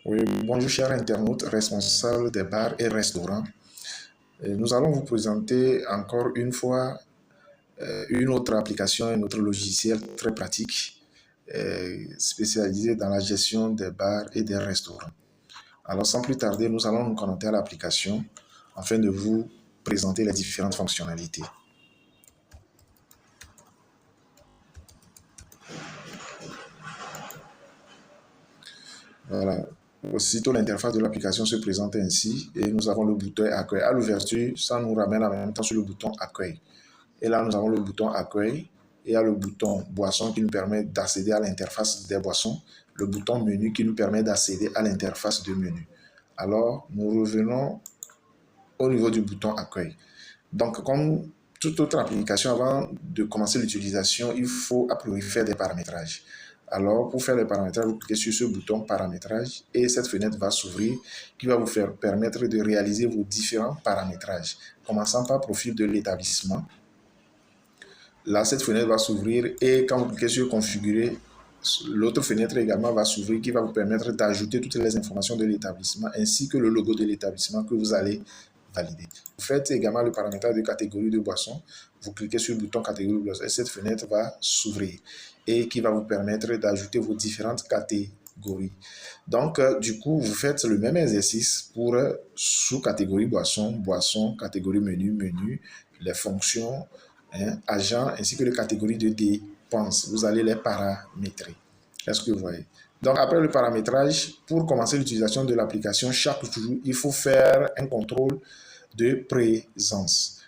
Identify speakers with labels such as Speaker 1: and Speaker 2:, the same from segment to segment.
Speaker 1: Oui, bonjour chers internautes, responsables des bars et restaurants. Nous allons vous présenter encore une fois une autre application, un autre logiciel très pratique spécialisé dans la gestion des bars et des restaurants. Alors sans plus tarder, nous allons nous connecter à l'application afin de vous présenter les différentes fonctionnalités. Voilà. Aussitôt, l'interface de l'application se présente ainsi et nous avons le bouton accueil. À l'ouverture, ça nous ramène en même temps sur le bouton accueil. Et là, nous avons le bouton accueil et il y a le bouton boisson qui nous permet d'accéder à l'interface des boissons, le bouton menu qui nous permet d'accéder à l'interface de menu. Alors, nous revenons au niveau du bouton accueil. Donc, comme toute autre application, avant de commencer l'utilisation, il faut a priori faire des paramétrages. Alors, pour faire les paramétrages, vous cliquez sur ce bouton paramétrage et cette fenêtre va s'ouvrir qui va vous permettre de réaliser vos différents paramétrages, commençant par profil de l'établissement. Là, cette fenêtre va s'ouvrir et quand vous cliquez sur configurer, l'autre fenêtre également va s'ouvrir qui va vous permettre d'ajouter toutes les informations de l'établissement ainsi que le logo de l'établissement que vous allez valider. Vous faites également le paramétrage de catégorie de boisson. Vous cliquez sur le bouton catégorie de boisson et cette fenêtre va s'ouvrir et qui va vous permettre d'ajouter vos différentes catégories. Donc, du coup, vous faites le même exercice pour sous-catégorie boisson, boisson, catégorie menu, menu, les fonctions, agents ainsi que les catégories de dépenses. Vous allez les paramétrer. Est-ce que vous voyez? Donc, après le paramétrage, pour commencer l'utilisation de l'application, chaque jour, il faut faire un contrôle de présence.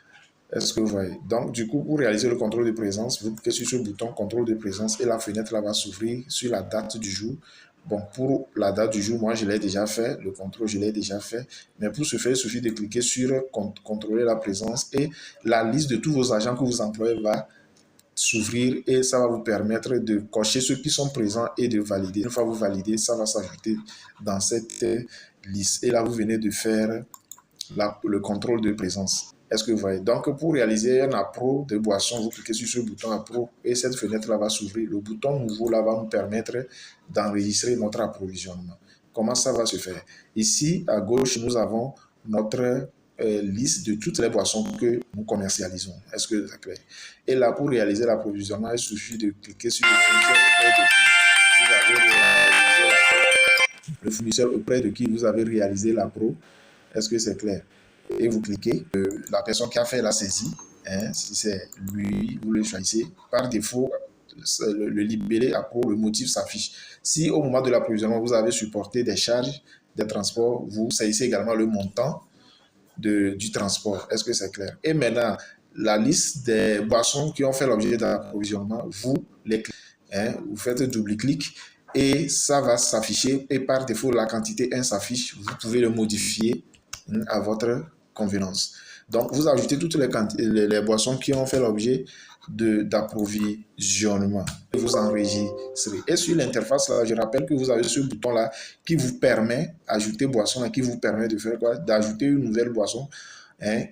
Speaker 1: Est-ce que vous voyez? Donc, du coup, pour réaliser le contrôle de présence, vous cliquez sur ce bouton contrôle de présence et la fenêtre là va s'ouvrir sur la date du jour. Bon, pour la date du jour, moi, je l'ai déjà fait. Le contrôle, je l'ai déjà fait. Mais pour ce faire, il suffit de cliquer sur contrôler la présence et la liste de tous vos agents que vous employez va s'ouvrir et ça va vous permettre de cocher ceux qui sont présents et de valider. Une fois que vous validez, ça va s'ajouter dans cette liste. Et là, vous venez de faire le contrôle de présence. Est-ce que vous voyez? Donc, pour réaliser un appro de boisson, vous cliquez sur ce bouton appro et cette fenêtre-là va s'ouvrir. Le bouton nouveau là va nous permettre d'enregistrer notre approvisionnement. Comment ça va se faire? Ici, à gauche, nous avons notre liste de toutes les boissons que nous commercialisons. Est-ce que c'est clair? Et là, pour réaliser l'approvisionnement, il suffit de cliquer sur le fournisseur auprès de qui vous avez réalisé l'appro. Est-ce que c'est clair? Et vous cliquez, la personne qui a fait la saisie, si c'est lui, vous le choisissez. Par défaut, le libellé appro, le motif s'affiche. Si au moment de l'approvisionnement, vous avez supporté des charges, des transports, vous saisissez également le montant du transport. Est-ce que c'est clair? Et maintenant, la liste des boissons qui ont fait l'objet d'un approvisionnement, vous les cliquez, vous faites double-clic et ça va s'afficher. Et par défaut, la quantité 1 s'affiche. Vous pouvez le modifier à votre convenance. Donc, vous ajoutez toutes les boissons qui ont fait l'objet d'approvisionnement. Vous enregistrez. Et sur l'interface, je rappelle que vous avez ce bouton-là qui vous permet d'ajouter boisson et qui vous permet de faire quoi? D'ajouter une nouvelle boisson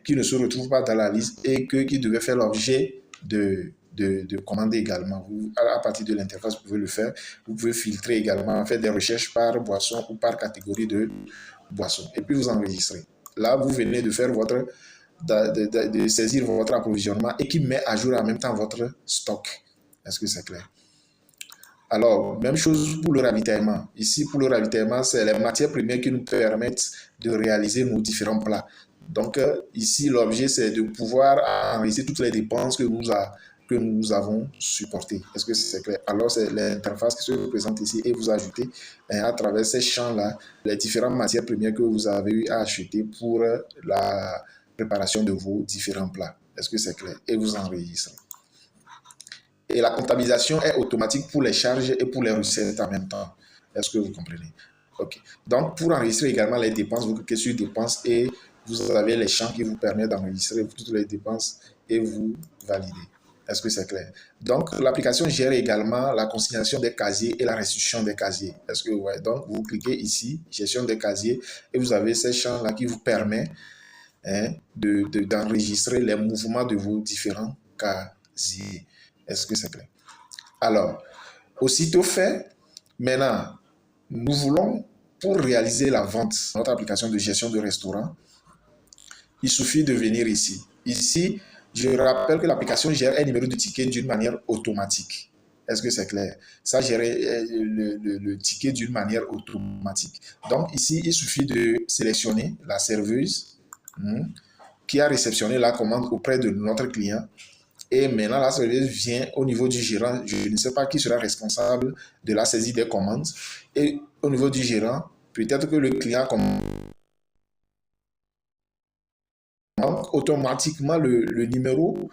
Speaker 1: qui ne se retrouve pas dans la liste et qui devait faire l'objet de commander également. À partir de l'interface, vous pouvez le faire. Vous pouvez filtrer également, faire des recherches par boisson ou par catégorie de boisson. Et puis vous enregistrez. Là, vous venez de faire de saisir votre approvisionnement et qui met à jour en même temps votre stock. Est-ce que c'est clair? Alors, même chose pour le ravitaillement. Ici, pour le ravitaillement, c'est les matières premières qui nous permettent de réaliser nos différents plats. Donc, ici, l'objet, c'est de pouvoir enregistrer toutes les dépenses que nous avons supportées. Est-ce que c'est clair? Alors, c'est l'interface qui se présente ici et vous ajoutez à travers ces champs-là les différentes matières premières que vous avez eu à acheter pour la préparation de vos différents plats. Est-ce que c'est clair? Et vous enregistrez. Et la comptabilisation est automatique pour les charges et pour les recettes en même temps. Est-ce que vous comprenez? OK. Donc, pour enregistrer également les dépenses, vous cliquez sur dépenses et vous avez les champs qui vous permettent d'enregistrer toutes les dépenses et vous validez. Est-ce que c'est clair? Donc, l'application gère également la consignation des casiers et la restitution des casiers. Est-ce que vous voyez? Donc, vous cliquez ici, gestion des casiers, et vous avez ces champs-là qui vous permettent d'enregistrer les mouvements de vos différents casiers. Est-ce que c'est clair? Alors, aussitôt fait, maintenant, nous voulons pour réaliser la vente, notre application de gestion de restaurant, il suffit de venir ici. Ici, je rappelle que l'application gère un numéro de ticket d'une manière automatique. Est-ce que c'est clair? Ça gère le ticket d'une manière automatique. Donc ici, il suffit de sélectionner la serveuse qui a réceptionné la commande auprès de notre client. Et maintenant, la serveuse vient au niveau du gérant. Je ne sais pas qui sera responsable de la saisie des commandes. Et au niveau du gérant, peut-être que le client commande automatiquement le numéro,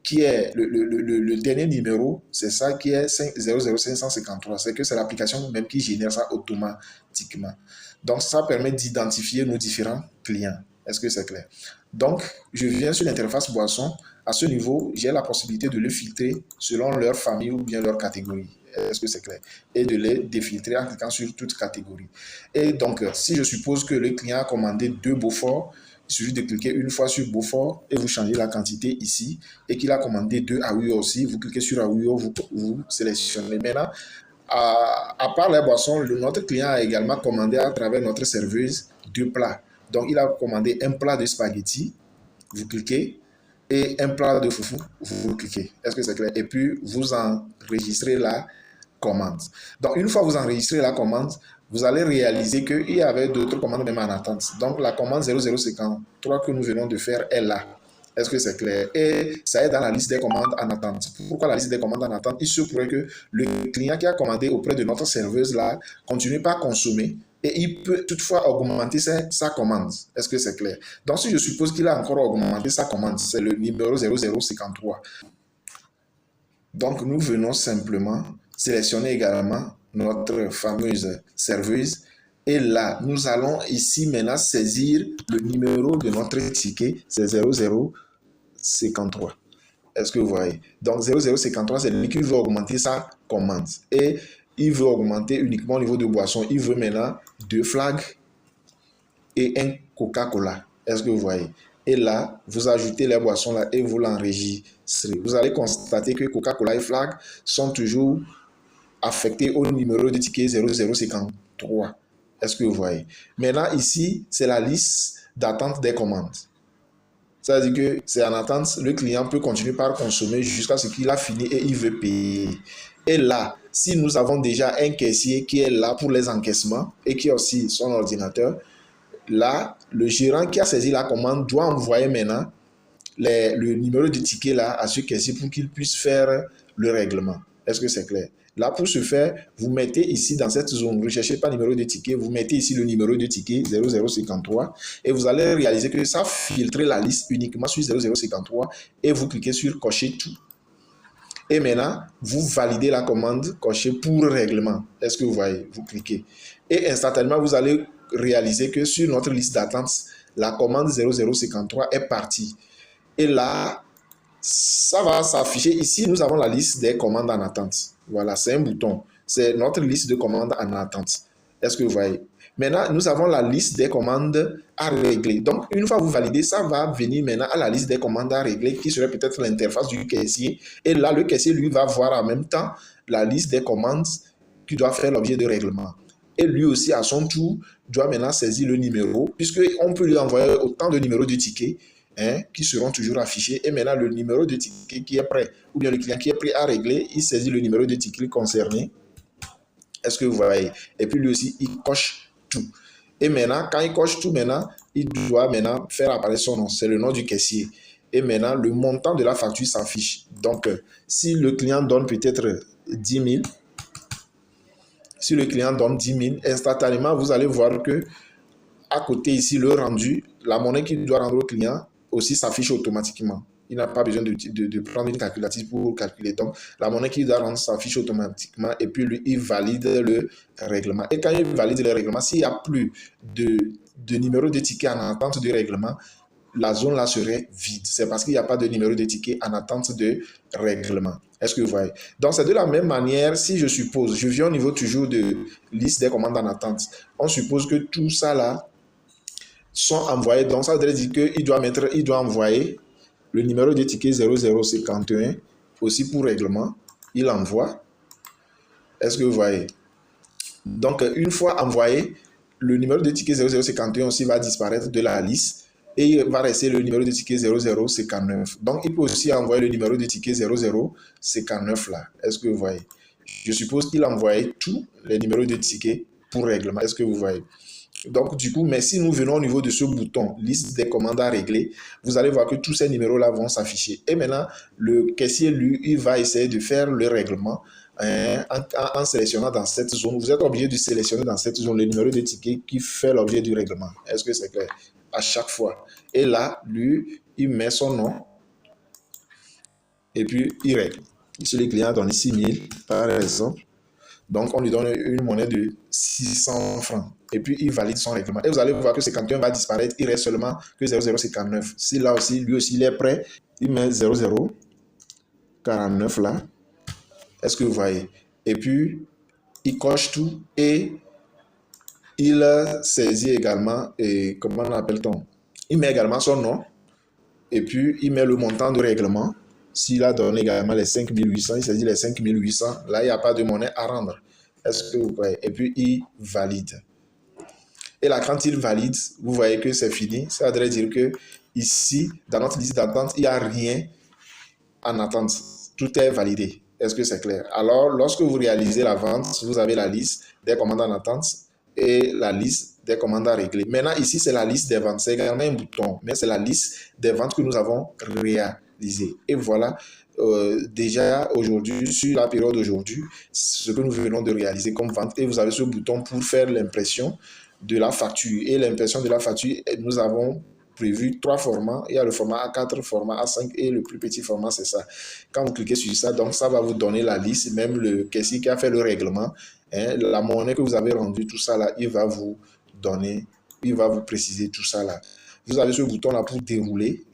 Speaker 1: qui est le dernier numéro, c'est ça qui est 00553. C'est que c'est l'application même qui génère ça automatiquement. Donc, ça permet d'identifier nos différents clients. Est-ce que c'est clair? Donc, je viens sur l'interface boisson. À ce niveau, j'ai la possibilité de le filtrer selon leur famille ou bien leur catégorie. Est-ce que c'est clair? Et de les défiltrer en cliquant sur toute catégorie. Et donc, si je suppose que le client a commandé 2 Beaufort, il suffit de cliquer une fois sur Beaufort et vous changez la quantité ici. Et qu'il a commandé 2 Awuyo aussi, vous cliquez sur Awuyo, vous sélectionnez. Maintenant, à part les boissons, notre client a également commandé à travers notre serveuse 2 plats. Donc, il a commandé un plat de spaghetti, vous cliquez, et un plat de foufou, vous cliquez. Est-ce que c'est clair? Et puis, vous enregistrez la commande. Donc, une fois que vous enregistrez la commande, vous allez réaliser qu'il y avait d'autres commandes même en attente. Donc, la commande 0053 que nous venons de faire est là. Est-ce que c'est clair? Et ça est dans la liste des commandes en attente. Pourquoi la liste des commandes en attente? Il se pourrait que le client qui a commandé auprès de notre serveuse là continue pas à consommer et il peut toutefois augmenter sa commande. Est-ce que c'est clair? Donc, si je suppose qu'il a encore augmenté sa commande, c'est le numéro 0053. Donc, nous venons simplement sélectionner également notre fameuse serveuse. Et là, nous allons ici maintenant saisir le numéro de notre ticket, c'est 0053. Est-ce que vous voyez? Donc 0053, c'est lui qui veut augmenter sa commande. Et il veut augmenter uniquement au niveau de boisson. Il veut maintenant 2 flags et un Coca-Cola. Est-ce que vous voyez? Et là, vous ajoutez les boissons là et vous l'enregistrez. Vous allez constater que Coca-Cola et flag sont toujours affectés au numéro de ticket 0053. Est-ce que vous voyez? Maintenant, ici, c'est la liste d'attente des commandes. Ça veut dire que c'est en attente, le client peut continuer par consommer jusqu'à ce qu'il a fini et il veut payer. Et là, si nous avons déjà un caissier qui est là pour les encaissements et qui a aussi son ordinateur, là, le gérant qui a saisi la commande doit envoyer maintenant le numéro de ticket là à ce caissier pour qu'il puisse faire le règlement. Est-ce que c'est clair? Là, pour ce faire, vous mettez ici dans cette zone, vous ne recherchez pas numéro de ticket, vous mettez ici le numéro de ticket 0053 et vous allez réaliser que ça filtre la liste uniquement sur 0053 et vous cliquez sur cocher tout. Et maintenant, vous validez la commande cocher pour règlement. Est-ce que vous voyez? Vous cliquez. Et instantanément, vous allez réaliser que sur notre liste d'attente, la commande 0053 est partie. Et là, ça va s'afficher. Ici, nous avons la liste des commandes en attente. Voilà, c'est un bouton. C'est notre liste de commandes en attente. Est-ce que vous voyez? Maintenant, nous avons la liste des commandes à régler. Donc, une fois que vous validez, ça va venir maintenant à la liste des commandes à régler qui serait peut-être l'interface du caissier. Et là, le caissier, lui, va voir en même temps la liste des commandes qui doivent faire l'objet de règlement. Et lui aussi, à son tour, doit maintenant saisir le numéro, puisqu'on peut lui envoyer autant de numéros de tickets qui seront toujours affichés. Et maintenant, le numéro de ticket qui est prêt, ou bien le client qui est prêt à régler, il saisit le numéro de ticket concerné. Est-ce que vous voyez? Et puis lui aussi, il coche tout. Et maintenant, quand il coche tout, maintenant, il doit maintenant faire apparaître son nom. C'est le nom du caissier. Et maintenant, le montant de la facture s'affiche. Donc, si le client donne peut-être 10 000, si le client donne 10 000, instantanément, vous allez voir que à côté ici, le rendu, la monnaie qu'il doit rendre au client aussi s'affiche automatiquement. Il n'a pas besoin de prendre une calculatrice pour calculer. Donc, la monnaie qu'il doit rendre s'affiche automatiquement et puis lui, il valide le règlement. Et quand il valide le règlement, s'il n'y a plus de numéro de ticket en attente de règlement, la zone là serait vide. C'est parce qu'il n'y a pas de numéro de ticket en attente de règlement. Est-ce que vous voyez? Donc, c'est de la même manière, si je suppose, je viens au niveau toujours de liste des commandes en attente. On suppose que tout ça là sont envoyés. Donc, ça veut dire qu'il doit envoyer le numéro de ticket 0051 aussi pour règlement. Il envoie. Est-ce que vous voyez? Donc, une fois envoyé, le numéro de ticket 0051 aussi va disparaître de la liste et il va rester le numéro de ticket 0059. Donc, il peut aussi envoyer le numéro de ticket 0059 là. Est-ce que vous voyez? Je suppose qu'il envoyait tous les numéros de ticket pour règlement. Est-ce que vous voyez? Donc, du coup, mais si nous venons au niveau de ce bouton, liste des commandes à régler, vous allez voir que tous ces numéros-là vont s'afficher. Et maintenant, le caissier, lui, il va essayer de faire le règlement en sélectionnant dans cette zone. Vous êtes obligé de sélectionner dans cette zone le numéro de ticket qui fait l'objet du règlement. Est-ce que c'est clair? À chaque fois. Et là, lui, il met son nom et puis il règle. Si le client a donné 6 000, par exemple, donc, on lui donne une monnaie de 600 francs. Et puis, il valide son règlement. Et vous allez voir que 51 va disparaître. Il reste seulement que 0059. Si là aussi, lui aussi, il est prêt, il met 0049 là. Est-ce que vous voyez? Et puis, il coche tout et il saisit également, et comment on appelle-t-on? Il met également son nom. Et puis, il met le montant de règlement. S'il a donné également les 5800, il saisit les 5800. Là, il n'y a pas de monnaie à rendre. Est-ce que vous voyez? Et puis, il valide. Et là, quand il valide, vous voyez que c'est fini. Ça voudrait dire que ici, dans notre liste d'attente, il n'y a rien en attente. Tout est validé. Est-ce que c'est clair? Alors, lorsque vous réalisez la vente, vous avez la liste des commandes en attente et la liste des commandes à régler. Maintenant, ici, c'est la liste des ventes. C'est également un bouton, mais c'est la liste des ventes que nous avons réalisées. Et voilà, déjà aujourd'hui, sur la période d'aujourd'hui, ce que nous venons de réaliser comme vente. Et vous avez ce bouton pour faire l'impression de la facture. Et l'impression de la facture, nous avons prévu 3 formats. Il y a le format A4, format A5 et le plus petit format, c'est ça. Quand vous cliquez sur ça, donc ça va vous donner la liste, même le caissier qui a fait le règlement, la monnaie que vous avez rendue, tout ça là, il va vous donner, il va vous préciser tout ça là. Vous avez ce bouton là pour dérouler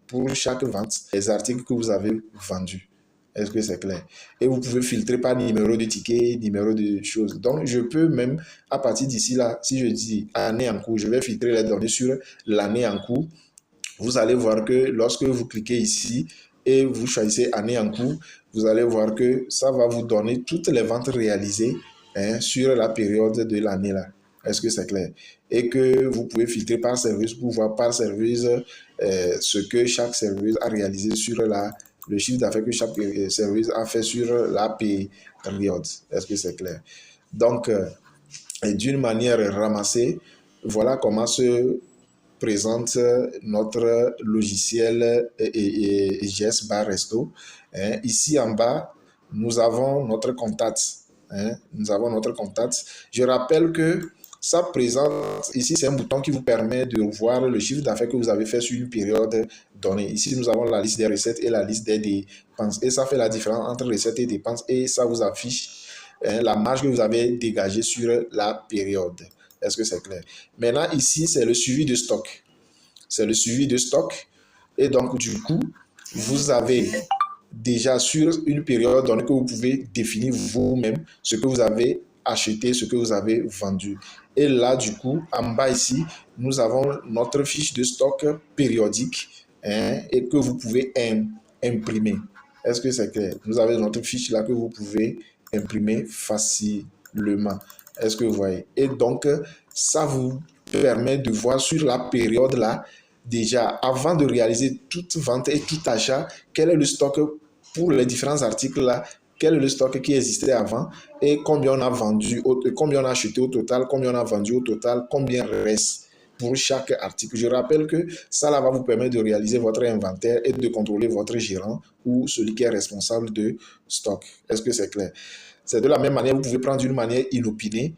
Speaker 1: pour chaque vente les articles que vous avez vendus. Est-ce que c'est clair? Et vous pouvez filtrer par numéro de ticket, numéro de choses. Donc, je peux même, à partir d'ici là, si je dis année en cours, je vais filtrer les données sur l'année en cours. Vous allez voir que lorsque vous cliquez ici et vous choisissez année en cours, vous allez voir que ça va vous donner toutes les ventes réalisées sur la période de l'année là. Est-ce que c'est clair? Et que vous pouvez filtrer par service pour voir par service ce que chaque service a réalisé sur le chiffre d'affaires que chaque service a fait sur la période. Est-ce que c'est clair? Donc, d'une manière ramassée, voilà comment se présente notre logiciel EGS Bar Resto. Ici en bas, nous avons notre contact. Nous avons notre contact. Je rappelle que ça présente, ici c'est un bouton qui vous permet de voir le chiffre d'affaires que vous avez fait sur une période donnée. Ici nous avons la liste des recettes et la liste des dépenses. Et ça fait la différence entre recettes et dépenses et ça vous affiche la marge que vous avez dégagée sur la période. Est-ce que c'est clair? Maintenant, ici, c'est le suivi de stock. C'est le suivi de stock. Et donc, du coup, vous avez déjà sur une période donnée que vous pouvez définir vous-même ce que vous avez acheté, ce que vous avez vendu. Et là, du coup, en bas ici, nous avons notre fiche de stock périodique et que vous pouvez imprimer. Est-ce que c'est clair? Vous avez notre fiche là que vous pouvez imprimer facilement. Est-ce que vous voyez? Et donc, ça vous permet de voir sur la période là, déjà, avant de réaliser toute vente et tout achat, quel est le stock pour les différents articles là, quel est le stock qui existait avant et combien on a vendu, combien on a acheté au total, combien on a vendu au total, combien reste pour chaque article. Je rappelle que ça là va vous permettre de réaliser votre inventaire et de contrôler votre gérant ou celui qui est responsable de stock. Est-ce que c'est clair? C'est de la même manière, vous pouvez prendre une manière inopinée,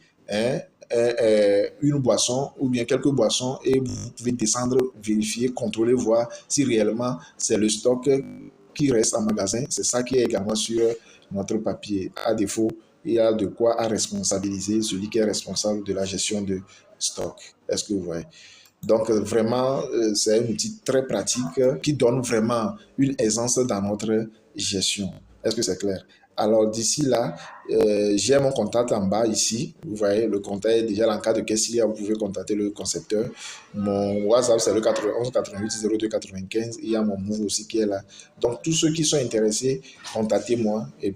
Speaker 1: une boisson ou bien quelques boissons et vous pouvez descendre, vérifier, contrôler, voir si réellement c'est le stock qui reste en magasin. C'est ça qui est également sur notre papier. À défaut, il y a de quoi à responsabiliser celui qui est responsable de la gestion de stock. Est-ce que vous voyez? Donc, vraiment, c'est un outil très pratique qui donne vraiment une aisance dans notre gestion. Est-ce que c'est clair? Alors, d'ici là, j'ai mon contact en bas ici. Vous voyez, le contact est déjà là en cas de question. Vous pouvez contacter le concepteur. Mon WhatsApp, c'est le 91 88 02 95. Il y a mon Move aussi qui est là. Donc, tous ceux qui sont intéressés, contactez-moi. Et